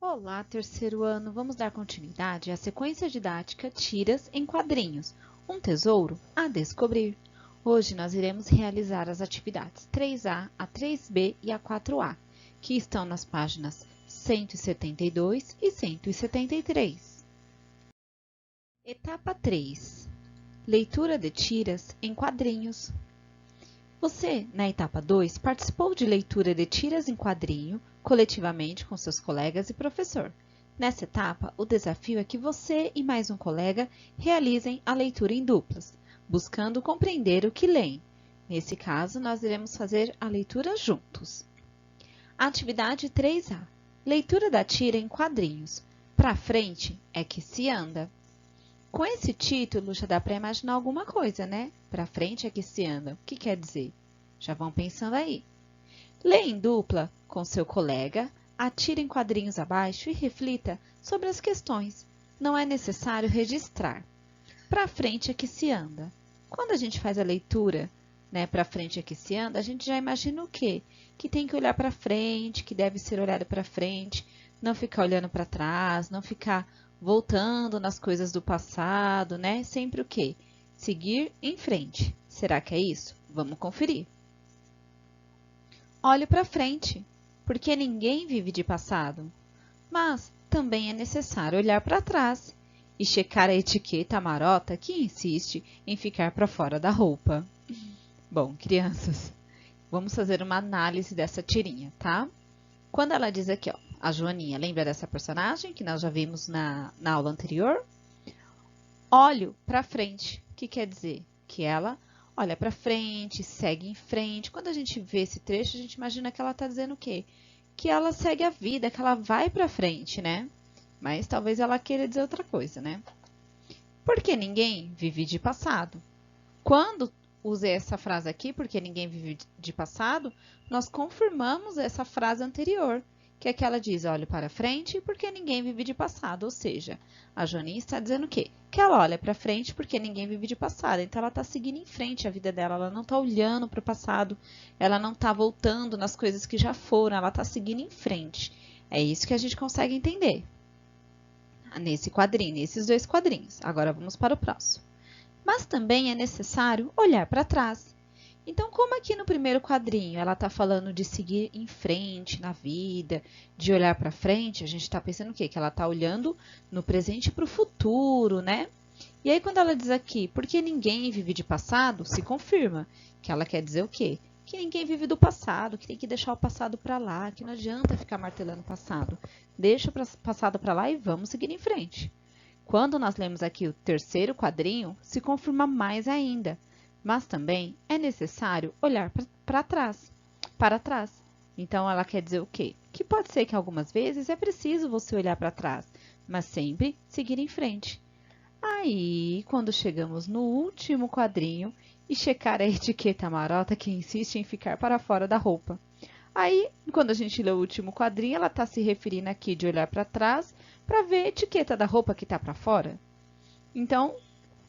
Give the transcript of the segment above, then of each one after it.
Olá, terceiro ano! Vamos dar continuidade à sequência didática Tiras em Quadrinhos, um tesouro a descobrir. Hoje nós iremos realizar as atividades 3A, a 3B e a 4A, que estão nas páginas 172 e 173. Etapa 3. Leitura de tiras em quadrinhos. Você, na etapa 2, participou de leitura de tiras em quadrinho, coletivamente com seus colegas e professor. Nessa etapa, o desafio é que você e mais um colega realizem a leitura em duplas, buscando compreender o que leem. Nesse caso, nós iremos fazer a leitura juntos. Atividade 3A. Leitura da tira em quadrinhos. Pra frente é que se anda. Com esse título, já dá para imaginar alguma coisa, né? Pra frente é que se anda. O que quer dizer? Já vão pensando aí. Leia em dupla com seu colega, atire em quadrinhos abaixo e reflita sobre as questões. Não é necessário registrar. Pra frente é que se anda. Quando a gente faz a leitura, né, pra frente é que se anda, a gente já imagina o quê? Que tem que olhar para frente, que deve ser olhado para frente, não ficar olhando para trás, não ficar voltando nas coisas do passado, né? Sempre o quê? Seguir em frente. Será que é isso? Vamos conferir. Olhe para frente, porque ninguém vive de passado. Mas também é necessário olhar para trás e checar a etiqueta marota que insiste em ficar para fora da roupa. Bom, crianças, vamos fazer uma análise dessa tirinha, tá? Quando ela diz aqui, ó, a Joaninha, lembra dessa personagem que nós já vimos na aula anterior? Olho para frente, o que quer dizer? Que ela olha para frente, segue em frente. Quando a gente vê esse trecho, a gente imagina que ela está dizendo o quê? Que ela segue a vida, que ela vai para frente, né? Mas talvez ela queira dizer outra coisa, né? Porque ninguém vive de passado. Quando usei essa frase aqui, porque ninguém vive de passado, nós confirmamos essa frase anterior, que é que ela diz, olha para frente porque ninguém vive de passado. Ou seja, a Joaninha está dizendo o quê? Que ela olha para frente porque ninguém vive de passado. Então, ela está seguindo em frente a vida dela, ela não está olhando para o passado, ela não está voltando nas coisas que já foram, ela está seguindo em frente. É isso que a gente consegue entender nesse quadrinho, nesses dois quadrinhos. Agora, vamos para o próximo. Mas também é necessário olhar para trás. Então, como aqui no primeiro quadrinho ela está falando de seguir em frente na vida, de olhar para frente, a gente está pensando o quê? Que ela está olhando no presente para o futuro, né? E aí, quando ela diz aqui, porque ninguém vive de passado, se confirma que ela quer dizer o quê? Que ninguém vive do passado, que tem que deixar o passado para lá, que não adianta ficar martelando o passado. Deixa o passado para lá e vamos seguir em frente. Quando nós lemos aqui o terceiro quadrinho, se confirma mais ainda, mas também é necessário olhar para trás. Então, ela quer dizer o quê? Que pode ser que algumas vezes é preciso você olhar para trás, mas sempre seguir em frente. Aí, quando chegamos no último quadrinho e checar a etiqueta marota que insiste em ficar para fora da roupa. Aí, quando a gente lê o último quadrinho, ela está se referindo aqui de olhar para trás para ver a etiqueta da roupa que está para fora. Então,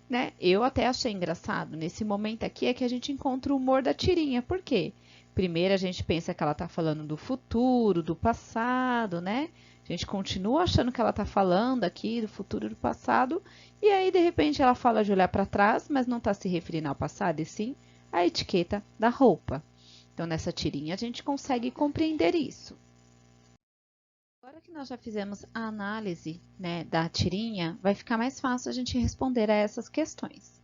né, eu até achei engraçado. Nesse momento aqui é que a gente encontra o humor da tirinha. Por quê? Primeiro a gente pensa que ela está falando do futuro, do passado, né? A gente continua achando que ela está falando aqui do futuro e do passado. E aí, de repente, ela fala de olhar para trás, mas não está se referindo ao passado, e sim à etiqueta da roupa. Então, nessa tirinha, a gente consegue compreender isso. Agora que nós já fizemos a análise, né, da tirinha, vai ficar mais fácil a gente responder a essas questões.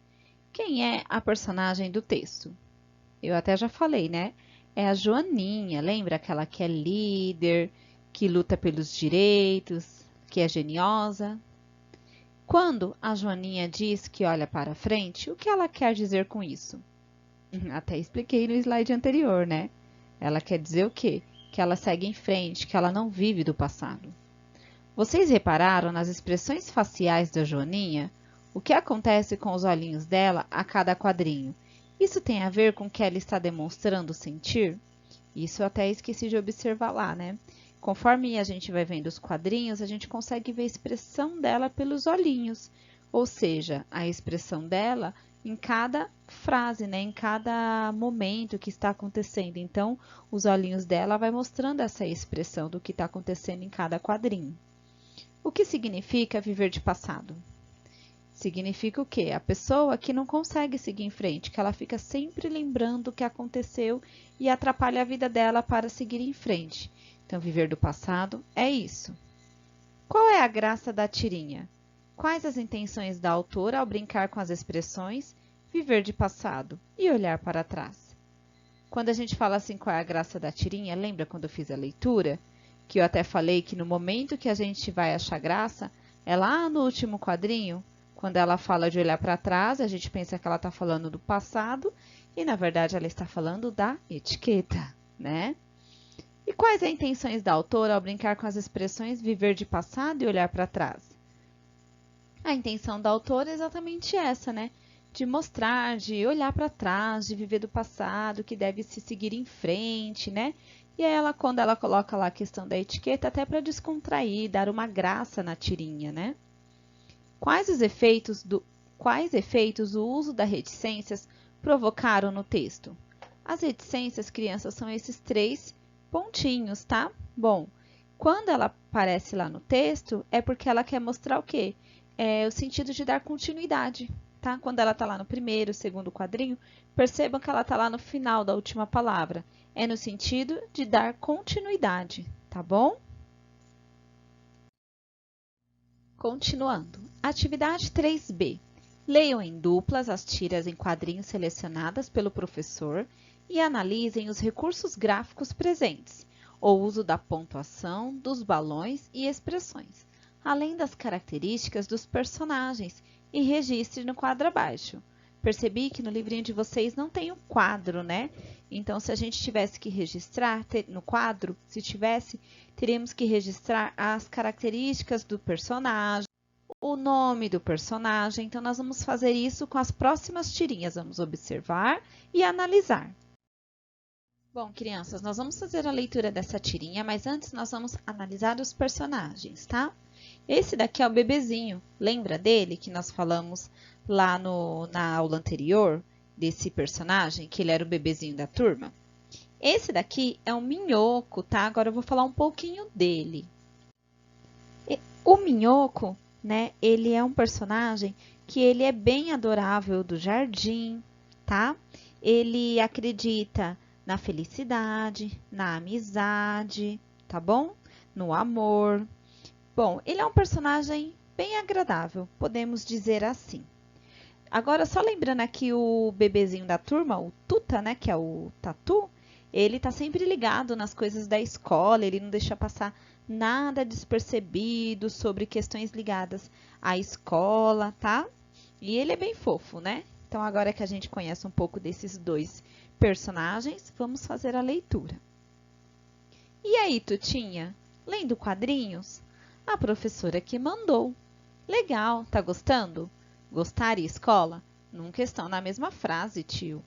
Quem é a personagem do texto? Eu até já falei, né? É a Joaninha, lembra aquela que é líder, que luta pelos direitos, que é geniosa? Quando a Joaninha diz que olha para frente, o que ela quer dizer com isso? Até expliquei no slide anterior, né? Ela quer dizer o quê? Que ela segue em frente, que ela não vive do passado. Vocês repararam nas expressões faciais da Joaninha? O que acontece com os olhinhos dela a cada quadrinho? Isso tem a ver com o que ela está demonstrando sentir? Isso eu até esqueci de observar lá, né? Conforme a gente vai vendo os quadrinhos, a gente consegue ver a expressão dela pelos olhinhos. Ou seja, a expressão dela em cada frase, né? Em cada momento que está acontecendo. Então, os olhinhos dela vai mostrando essa expressão do que está acontecendo em cada quadrinho. O que significa viver de passado? Significa o quê? A pessoa que não consegue seguir em frente, que ela fica sempre lembrando o que aconteceu e atrapalha a vida dela para seguir em frente. Então, viver do passado é isso. Qual é a graça da tirinha? Quais as intenções da autora ao brincar com as expressões viver de passado e olhar para trás? Quando a gente fala assim, qual é a graça da tirinha, lembra quando eu fiz a leitura? Que eu até falei que no momento que a gente vai achar graça, é lá no último quadrinho, quando ela fala de olhar para trás, a gente pensa que ela está falando do passado e, na verdade, ela está falando da etiqueta, né? E quais as intenções da autora ao brincar com as expressões viver de passado e olhar para trás? A intenção da autora é exatamente essa, né? De mostrar, de olhar para trás, de viver do passado, que deve se seguir em frente, né? E aí ela, quando ela coloca lá a questão da etiqueta, até para descontrair, dar uma graça na tirinha, né? Quais efeitos o uso das reticências provocaram no texto? As reticências, crianças, são esses 3 pontinhos, tá? Bom, quando ela aparece lá no texto, é porque ela quer mostrar o quê? É o sentido de dar continuidade, tá? Quando ela está lá no primeiro, segundo quadrinho, percebam que ela está lá no final da última palavra. É no sentido de dar continuidade, tá bom? Continuando. Atividade 3B. Leiam em duplas as tiras em quadrinhos selecionadas pelo professor e analisem os recursos gráficos presentes, o uso da pontuação, dos balões e expressões, além das características dos personagens, e registre no quadro abaixo. Percebi que no livrinho de vocês não tem o quadro, né? Então, se a gente tivesse que registrar no quadro, se tivesse, teríamos que registrar as características do personagem, o nome do personagem. Então, nós vamos fazer isso com as próximas tirinhas. Vamos observar e analisar. Bom, crianças, nós vamos fazer a leitura dessa tirinha, mas antes nós vamos analisar os personagens, tá? Esse daqui é o bebezinho. Lembra dele que nós falamos lá na aula anterior, desse personagem, que ele era o bebezinho da turma? Esse daqui é o Minhoco, tá? Agora eu vou falar um pouquinho dele. O Minhoco, né, ele é um personagem que ele é bem adorável do jardim, tá? Ele acredita na felicidade, na amizade, tá bom? No amor. Bom, ele é um personagem bem agradável, podemos dizer assim. Agora, só lembrando aqui o bebezinho da turma, o Tuta, né, que é o Tatu, ele tá sempre ligado nas coisas da escola, ele não deixa passar nada despercebido sobre questões ligadas à escola, tá? E ele é bem fofo, né? Então, agora que a gente conhece um pouco desses 2 personagens, vamos fazer a leitura. E aí, Tutinha? Lendo quadrinhos? A professora que mandou. Legal, tá gostando? Gostar e escola nunca estão na mesma frase, tio.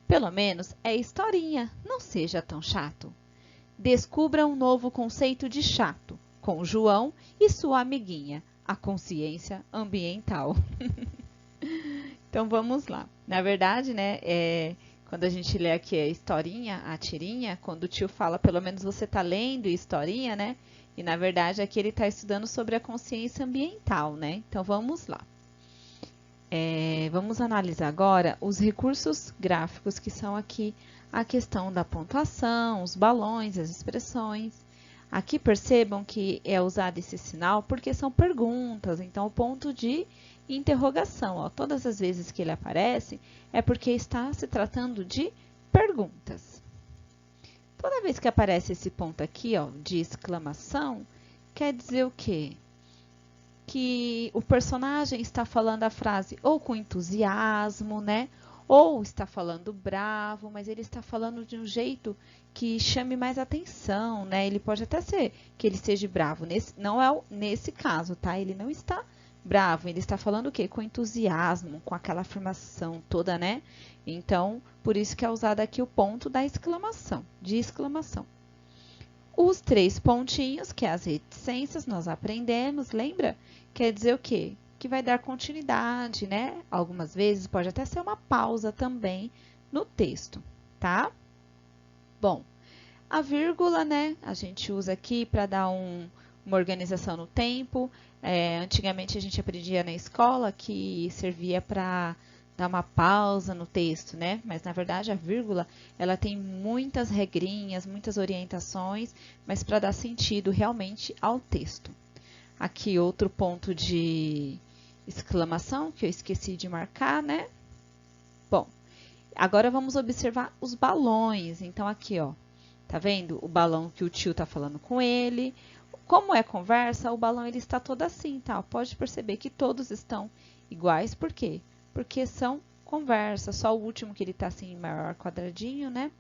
Pelo menos é historinha, não seja tão chato. Descubra um novo conceito de chato, com João e sua amiguinha, a consciência ambiental. Então, vamos lá. Na verdade, né, quando a gente lê aqui a historinha, a tirinha, quando o tio fala, pelo menos você está lendo historinha, né? E, na verdade, aqui ele está estudando sobre a consciência ambiental, né? Então, vamos lá. Vamos analisar agora os recursos gráficos, que são aqui a questão da pontuação, os balões, as expressões. Aqui percebam que é usado esse sinal porque são perguntas, então o ponto de interrogação, ó, todas as vezes que ele aparece é porque está se tratando de perguntas. Toda vez que aparece esse ponto aqui, ó, de exclamação, quer dizer o quê? Que o personagem está falando a frase ou com entusiasmo, né? Ou está falando bravo, mas ele está falando de um jeito que chame mais atenção, né? Ele pode até ser que ele seja bravo, não é nesse caso, tá? Ele não está bravo, ele está falando o quê? Com entusiasmo, com aquela afirmação toda, né? Então, por isso que é usado aqui o ponto da exclamação, de exclamação. Os 3 pontinhos, que é as reticências, nós aprendemos, lembra? Quer dizer o quê? que vai dar continuidade, né? Algumas vezes pode até ser uma pausa também no texto, tá? Bom, a vírgula, né? A gente usa aqui para dar uma organização no tempo. Antigamente a gente aprendia na escola que servia para dar uma pausa no texto, né? Mas na verdade a vírgula, ela tem muitas regrinhas, muitas orientações, mas para dar sentido realmente ao texto. Aqui outro ponto de exclamação que eu esqueci de marcar, né? Bom, agora vamos observar os balões. Então aqui, ó, tá vendo o balão que o tio tá falando com ele? Como é conversa, o balão ele está todo assim, tá? Pode perceber que todos estão iguais, por quê? Porque são conversas, só o último que ele tá assim, maior quadradinho, né?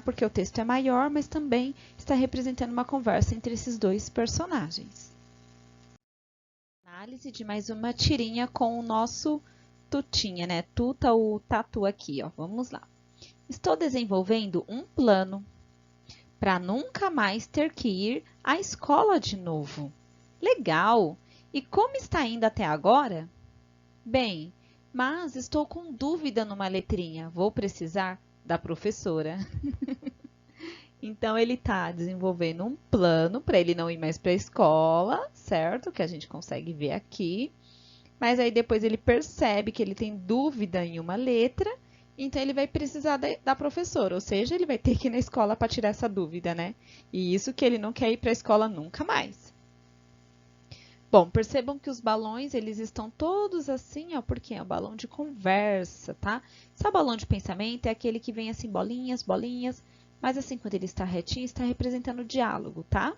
Porque o texto é maior, mas também está representando uma conversa entre esses dois personagens. Análise de mais uma tirinha com o nosso tutinha, né? Tuta ou tatu aqui, ó. Vamos lá. Estou desenvolvendo um plano para nunca mais ter que ir à escola de novo. Legal! E como está indo até agora? Bem, mas estou com dúvida numa letrinha. Vou precisar da professora. Então, ele está desenvolvendo um plano para ele não ir mais para a escola, certo? Que a gente consegue ver aqui. Mas aí depois ele percebe que ele tem dúvida em uma letra, então ele vai precisar da professora, ou seja, ele vai ter que ir na escola para tirar essa dúvida, né? E isso que ele não quer ir para a escola nunca mais. Bom, percebam que os balões, eles estão todos assim, ó, porque é um balão de conversa, tá? Esse balão de pensamento é aquele que vem assim, bolinhas, bolinhas, mas assim, quando ele está retinho, está representando o diálogo, tá?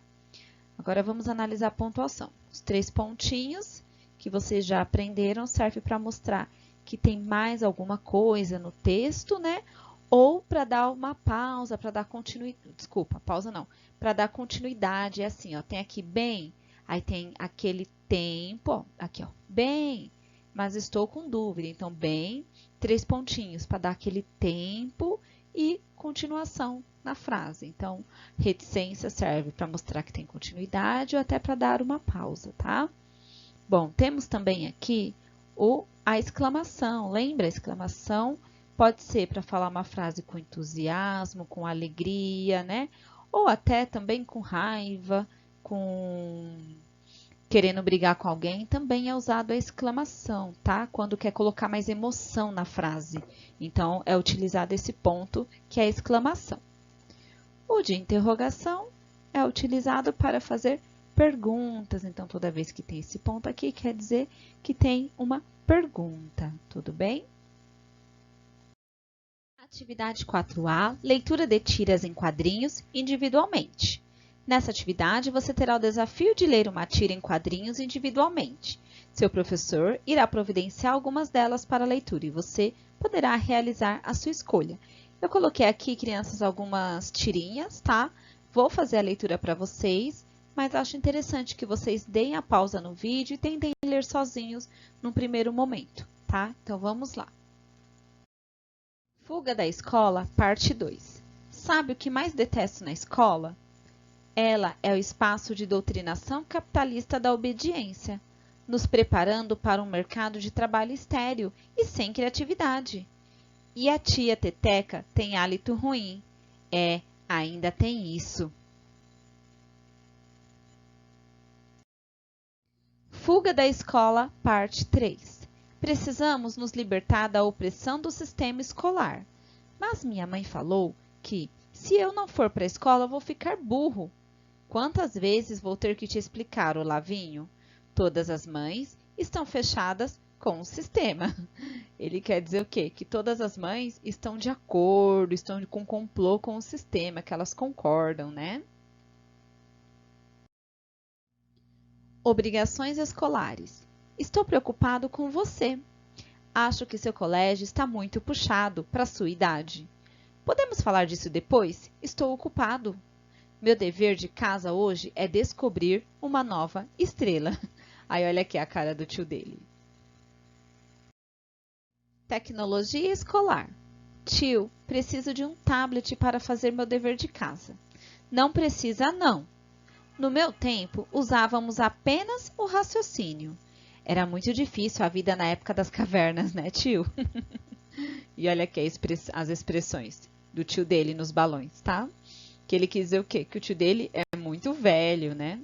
Agora vamos analisar a pontuação. Os 3 pontinhos que vocês já aprenderam serve para mostrar que tem mais alguma coisa no texto, né? Ou para dar uma pausa, para dar continuidade. Desculpa, pausa não. Para dar continuidade, é assim, ó. Tem aqui bem, aí tem aquele tempo, ó, aqui, ó. Bem, mas estou com dúvida. Então, bem, 3 pontinhos para dar aquele tempo e continuação na frase. Então, reticência serve para mostrar que tem continuidade ou até para dar uma pausa, tá? Bom, temos também aqui a exclamação. Lembra? A exclamação pode ser para falar uma frase com entusiasmo, com alegria, né? Ou até também com raiva, com querendo brigar com alguém, também é usado a exclamação, tá? Quando quer colocar mais emoção na frase. Então, é utilizado esse ponto que é a exclamação. O de interrogação é utilizado para fazer perguntas. Então, toda vez que tem esse ponto aqui, quer dizer que tem uma pergunta. Tudo bem? Atividade 4A, leitura de tiras em quadrinhos individualmente. Nessa atividade, você terá o desafio de ler uma tira em quadrinhos individualmente. Seu professor irá providenciar algumas delas para a leitura e você poderá realizar a sua escolha. Eu coloquei aqui, crianças, algumas tirinhas, tá? Vou fazer a leitura para vocês, mas acho interessante que vocês deem a pausa no vídeo e tentem ler sozinhos num primeiro momento, tá? Então, vamos lá. Fuga da escola, parte 2. Sabe o que mais detesto na escola? Ela é o espaço de doutrinação capitalista da obediência, nos preparando para um mercado de trabalho estéril e sem criatividade. E a tia Teteca tem hálito ruim. Ainda tem isso. Fuga da escola, parte 3. Precisamos nos libertar da opressão do sistema escolar. Mas minha mãe falou que, se eu não for para a escola, vou ficar burro. Quantas vezes vou ter que te explicar, Olavinho? Todas as mães estão fechadas com o sistema. Ele quer dizer o quê? Que todas as mães estão de acordo, estão com complô com o sistema, que elas concordam, né? Obrigações escolares. Estou preocupado com você. Acho que seu colégio está muito puxado para sua idade. Podemos falar disso depois? Estou ocupado. Meu dever de casa hoje é descobrir uma nova estrela. Aí olha aqui a cara do tio dele. Tecnologia escolar. Tio, preciso de um tablet para fazer meu dever de casa. Não precisa, não. No meu tempo, usávamos apenas o raciocínio. Era muito difícil a vida na época das cavernas, né, tio? E olha aqui as expressões do tio dele nos balões, tá? Que ele quis dizer o quê? Que o tio dele é muito velho, né?